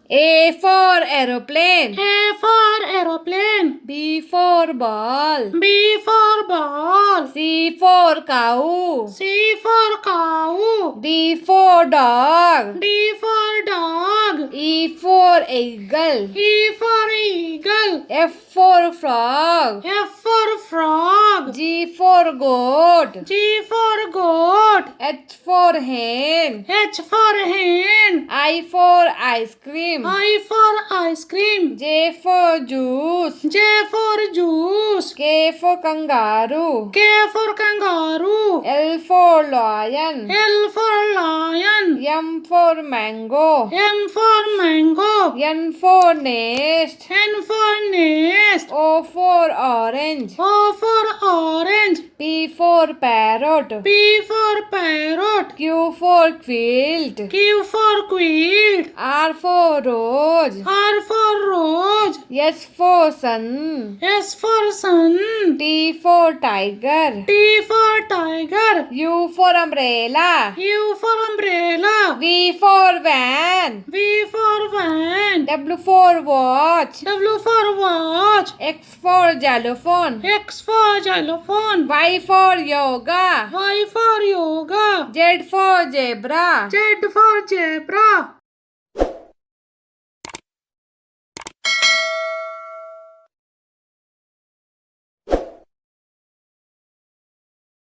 A for aeroplane. A for aeroplane. B for ball. B for ball. C for cow. C for cow. D for dog. D for dog. E for eagle. E for eagle. F for frog. F for frog. G for goat. G for goat. H for hen. H for hen. I for ice cream. I for ice cream. J for juice. J for juice. K for kangaroo. K for kangaroo. L for lion. L for lion. M for mango. M for mango. N for nest. N for nest. O for orange. O for orange. P for parrot. P for parrot. Q for quilt. Q for quilt. R for rose. R for rose. S for sun. S for sun. T for tiger. T for tiger. U for umbrella. U for umbrella. V for van. V for van. W for watch. W for watch. X for xylophone. X for xylophone. Y for yoga. Y for yoga. Z for zebra. Z for zebra.